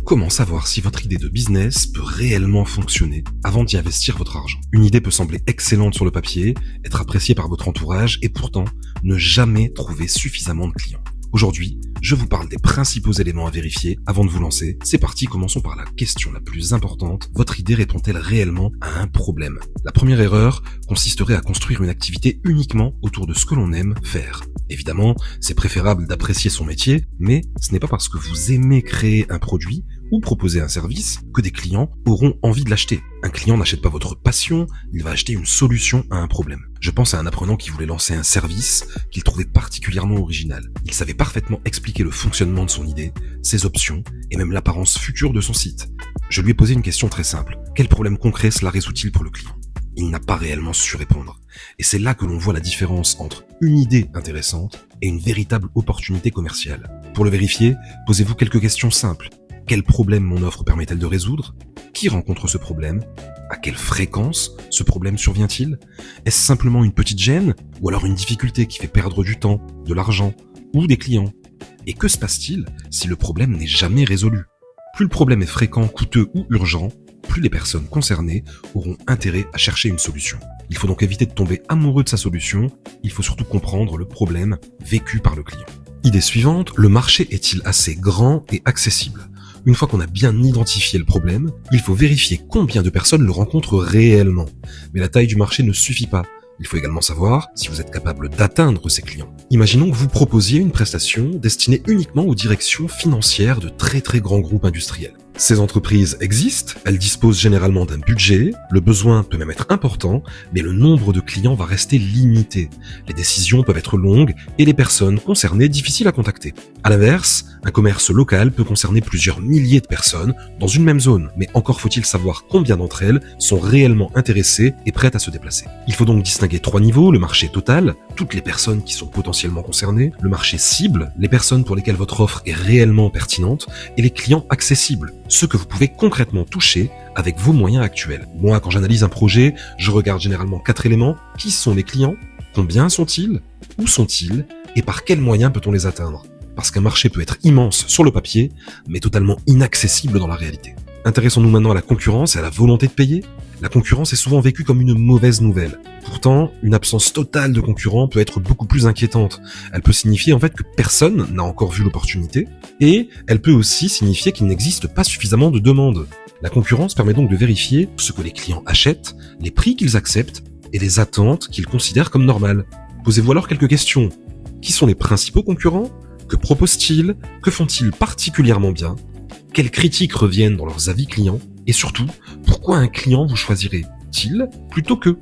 Comment savoir si votre idée de business peut réellement fonctionner avant d'y investir votre argent? Une idée peut sembler excellente sur le papier, être appréciée par votre entourage et pourtant ne jamais trouver suffisamment de clients. Aujourd'hui, je vous parle des principaux éléments à vérifier avant de vous lancer. C'est parti, commençons par la question la plus importante. Votre idée répond-elle réellement à un problème? La première erreur consisterait à construire une activité uniquement autour de ce que l'on aime faire. Évidemment, c'est préférable d'apprécier son métier, mais ce n'est pas parce que vous aimez créer un produit ou proposer un service que des clients auront envie de l'acheter. Un client n'achète pas votre passion, il va acheter une solution à un problème. Je pense à un apprenant qui voulait lancer un service qu'il trouvait particulièrement original. Il savait parfaitement expliquer le fonctionnement de son idée, ses options et même l'apparence future de son site. Je lui ai posé une question très simple. Quel problème concret cela résout-il pour le client? Il n'a pas réellement su répondre. Et c'est là que l'on voit la différence entre une idée intéressante et une véritable opportunité commerciale. Pour le vérifier, posez-vous quelques questions simples. Quel problème mon offre permet-elle de résoudre? Qui rencontre ce problème? À quelle fréquence ce problème survient-il? Est-ce simplement une petite gêne ou alors une difficulté qui fait perdre du temps, de l'argent ou des clients? Et que se passe-t-il si le problème n'est jamais résolu? Plus le problème est fréquent, coûteux ou urgent, plus les personnes concernées auront intérêt à chercher une solution. Il faut donc éviter de tomber amoureux de sa solution, il faut surtout comprendre le problème vécu par le client. Idée suivante, le marché est-il assez grand et accessible? Une fois qu'on a bien identifié le problème, il faut vérifier combien de personnes le rencontrent réellement. Mais la taille du marché ne suffit pas. Il faut également savoir si vous êtes capable d'atteindre ces clients. Imaginons que vous proposiez une prestation destinée uniquement aux directions financières de très grands groupes industriels. Ces entreprises existent, elles disposent généralement d'un budget, le besoin peut même être important, mais le nombre de clients va rester limité. Les décisions peuvent être longues et les personnes concernées difficiles à contacter. À l'inverse, un commerce local peut concerner plusieurs milliers de personnes dans une même zone, mais encore faut-il savoir combien d'entre elles sont réellement intéressées et prêtes à se déplacer. Il faut donc distinguer 3 niveaux, le marché total, toutes les personnes qui sont potentiellement concernées, le marché cible, les personnes pour lesquelles votre offre est réellement pertinente, et les clients accessibles, ceux que vous pouvez concrètement toucher avec vos moyens actuels. Moi, quand j'analyse un projet, je regarde généralement 4 éléments. Qui sont les clients? Combien sont-ils? Où sont-ils? Et par quels moyens peut-on les atteindre? Parce qu'un marché peut être immense sur le papier, mais totalement inaccessible dans la réalité. Intéressons-nous maintenant à la concurrence et à la volonté de payer. La concurrence est souvent vécue comme une mauvaise nouvelle. Pourtant, une absence totale de concurrents peut être beaucoup plus inquiétante. Elle peut signifier en fait que personne n'a encore vu l'opportunité, et elle peut aussi signifier qu'il n'existe pas suffisamment de demandes. La concurrence permet donc de vérifier ce que les clients achètent, les prix qu'ils acceptent et les attentes qu'ils considèrent comme normales. Posez-vous alors quelques questions. Qui sont les principaux concurrents? Que proposent-ils? Que font-ils particulièrement bien? Quelles critiques reviennent dans leurs avis clients? Et surtout, pourquoi un client vous choisirait-il plutôt que?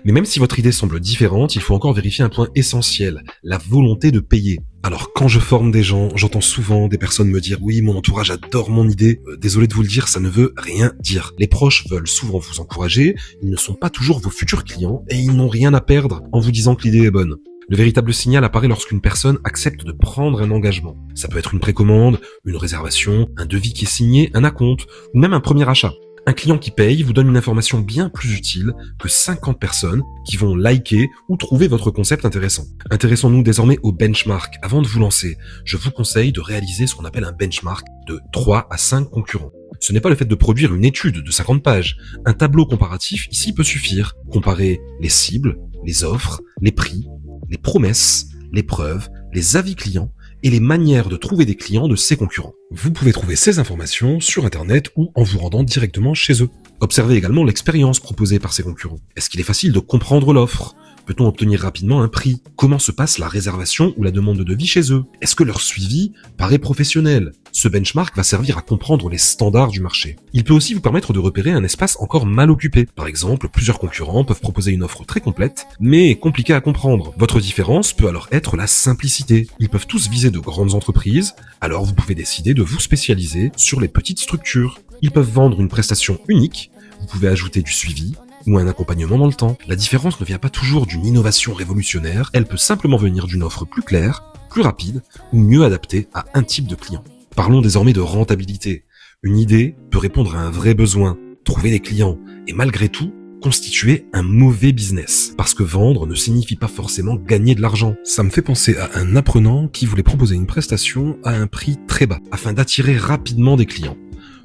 Mais même si votre idée semble différente, il faut encore vérifier un point essentiel, la volonté de payer. Alors quand je forme des gens, j'entends souvent des personnes me dire « Oui, mon entourage adore mon idée. Désolé de vous le dire, ça ne veut rien dire. » Les proches veulent souvent vous encourager, ils ne sont pas toujours vos futurs clients et ils n'ont rien à perdre en vous disant que l'idée est bonne. Le véritable signal apparaît lorsqu'une personne accepte de prendre un engagement. Ça peut être une précommande, une réservation, un devis qui est signé, un acompte, ou même un premier achat. Un client qui paye vous donne une information bien plus utile que 50 personnes qui vont liker ou trouver votre concept intéressant. Intéressons-nous désormais au benchmark. Avant de vous lancer, je vous conseille de réaliser ce qu'on appelle un benchmark de 3 à 5 concurrents. Ce n'est pas le fait de produire une étude de 50 pages. Un tableau comparatif ici peut suffire. Comparer les cibles, les offres, les prix, les promesses, les preuves, les avis clients et les manières de trouver des clients de ces concurrents. Vous pouvez trouver ces informations sur Internet ou en vous rendant directement chez eux. Observez également l'expérience proposée par ces concurrents. Est-ce qu'il est facile de comprendre l'offre? Peut-on obtenir rapidement un prix? Comment se passe la réservation ou la demande de devis chez eux? Est-ce que leur suivi paraît professionnel? Ce benchmark va servir à comprendre les standards du marché. Il peut aussi vous permettre de repérer un espace encore mal occupé. Par exemple, plusieurs concurrents peuvent proposer une offre très complète, mais compliquée à comprendre. Votre différence peut alors être la simplicité. Ils peuvent tous viser de grandes entreprises, alors vous pouvez décider de vous spécialiser sur les petites structures. Ils peuvent vendre une prestation unique, vous pouvez ajouter du suivi, ou un accompagnement dans le temps. La différence ne vient pas toujours d'une innovation révolutionnaire, elle peut simplement venir d'une offre plus claire, plus rapide ou mieux adaptée à un type de client. Parlons désormais de rentabilité. Une idée peut répondre à un vrai besoin, trouver des clients et malgré tout, constituer un mauvais business. Parce que vendre ne signifie pas forcément gagner de l'argent. Ça me fait penser à un apprenant qui voulait proposer une prestation à un prix très bas, afin d'attirer rapidement des clients.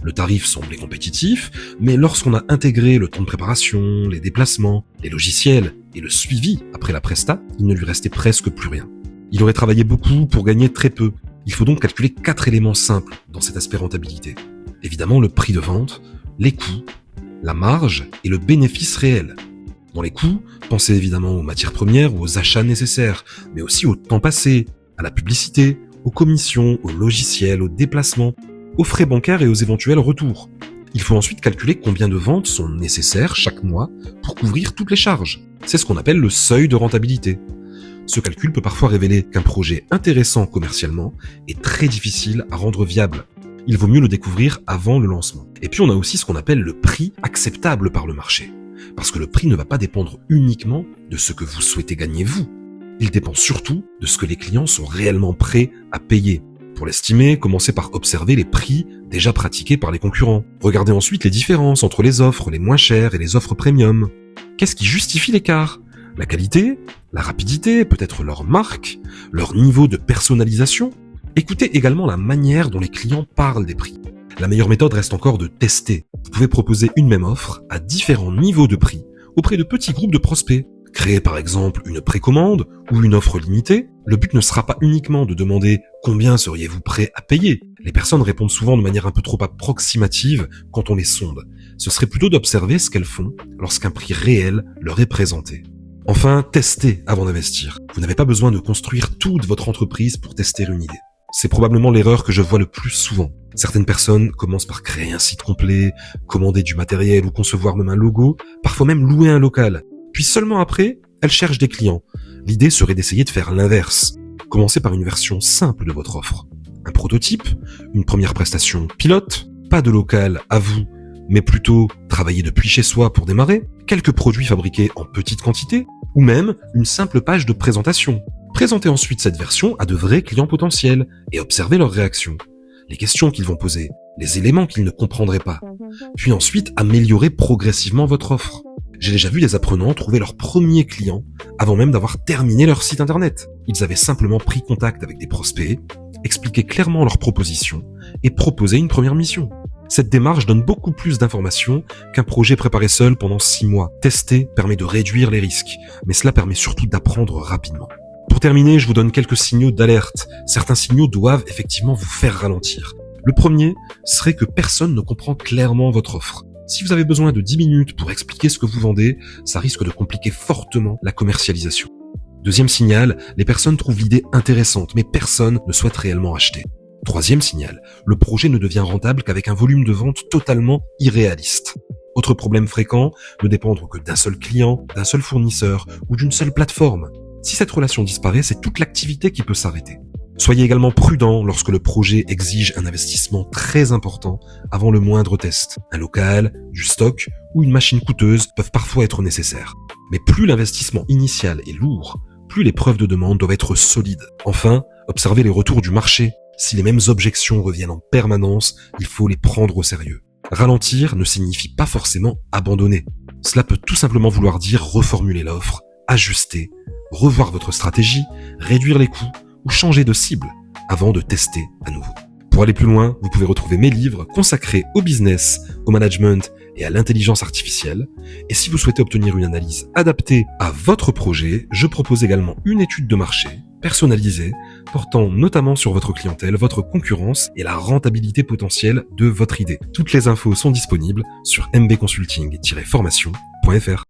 Le tarif semblait compétitif, mais lorsqu'on a intégré le temps de préparation, les déplacements, les logiciels et le suivi après la presta, il ne lui restait presque plus rien. Il aurait travaillé beaucoup pour gagner très peu. Il faut donc calculer 4 éléments simples dans cet aspect rentabilité. Évidemment, le prix de vente, les coûts, la marge et le bénéfice réel. Dans les coûts, pensez évidemment aux matières premières ou aux achats nécessaires, mais aussi au temps passé, à la publicité, aux commissions, aux logiciels, aux déplacements, aux frais bancaires et aux éventuels retours. Il faut ensuite calculer combien de ventes sont nécessaires chaque mois pour couvrir toutes les charges. C'est ce qu'on appelle le seuil de rentabilité. Ce calcul peut parfois révéler qu'un projet intéressant commercialement est très difficile à rendre viable. Il vaut mieux le découvrir avant le lancement. Et puis on a aussi ce qu'on appelle le prix acceptable par le marché. Parce que le prix ne va pas dépendre uniquement de ce que vous souhaitez gagner vous. Il dépend surtout de ce que les clients sont réellement prêts à payer. Pour l'estimer, commencez par observer les prix déjà pratiqués par les concurrents. Regardez ensuite les différences entre les offres les moins chères et les offres premium. Qu'est-ce qui justifie l'écart ? La qualité, la rapidité, peut-être leur marque, leur niveau de personnalisation. Écoutez également la manière dont les clients parlent des prix. La meilleure méthode reste encore de tester. Vous pouvez proposer une même offre à différents niveaux de prix auprès de petits groupes de prospects. Créer par exemple une précommande ou une offre limitée. Le but ne sera pas uniquement de demander combien seriez-vous prêt à payer. Les personnes répondent souvent de manière un peu trop approximative quand on les sonde. Ce serait plutôt d'observer ce qu'elles font lorsqu'un prix réel leur est présenté. Enfin, testez avant d'investir. Vous n'avez pas besoin de construire toute votre entreprise pour tester une idée. C'est probablement l'erreur que je vois le plus souvent. Certaines personnes commencent par créer un site complet, commander du matériel ou concevoir même un logo, parfois même louer un local. Puis seulement après, elles cherchent des clients. L'idée serait d'essayer de faire l'inverse. Commencez par une version simple de votre offre. Un prototype, une première prestation pilote, pas de local à vous, mais plutôt travailler depuis chez soi pour démarrer, quelques produits fabriqués en petite quantité, ou même une simple page de présentation. Présentez ensuite cette version à de vrais clients potentiels et observez leurs réactions, les questions qu'ils vont poser, les éléments qu'ils ne comprendraient pas. Puis ensuite, améliorez progressivement votre offre. J'ai déjà vu des apprenants trouver leurs premiers clients avant même d'avoir terminé leur site internet. Ils avaient simplement pris contact avec des prospects, expliqué clairement leurs propositions et proposé une première mission. Cette démarche donne beaucoup plus d'informations qu'un projet préparé seul pendant 6 mois. Tester permet de réduire les risques, mais cela permet surtout d'apprendre rapidement. Pour terminer, je vous donne quelques signaux d'alerte. Certains signaux doivent effectivement vous faire ralentir. Le premier serait que personne ne comprend clairement votre offre. Si vous avez besoin de 10 minutes pour expliquer ce que vous vendez, ça risque de compliquer fortement la commercialisation. Deuxième signal, les personnes trouvent l'idée intéressante, mais personne ne souhaite réellement acheter. Troisième signal, le projet ne devient rentable qu'avec un volume de vente totalement irréaliste. Autre problème fréquent, ne dépendre que d'un seul client, d'un seul fournisseur ou d'une seule plateforme. Si cette relation disparaît, c'est toute l'activité qui peut s'arrêter. Soyez également prudent lorsque le projet exige un investissement très important avant le moindre test. Un local, du stock ou une machine coûteuse peuvent parfois être nécessaires. Mais plus l'investissement initial est lourd, plus les preuves de demande doivent être solides. Enfin, observez les retours du marché. Si les mêmes objections reviennent en permanence, il faut les prendre au sérieux. Ralentir ne signifie pas forcément abandonner. Cela peut tout simplement vouloir dire reformuler l'offre, ajuster, revoir votre stratégie, réduire les coûts ou changer de cible avant de tester à nouveau. Pour aller plus loin, vous pouvez retrouver mes livres consacrés au business, au management et à l'intelligence artificielle. Et si vous souhaitez obtenir une analyse adaptée à votre projet, je propose également une étude de marché personnalisée portant notamment sur votre clientèle, votre concurrence et la rentabilité potentielle de votre idée. Toutes les infos sont disponibles sur mbconsulting-formation.fr.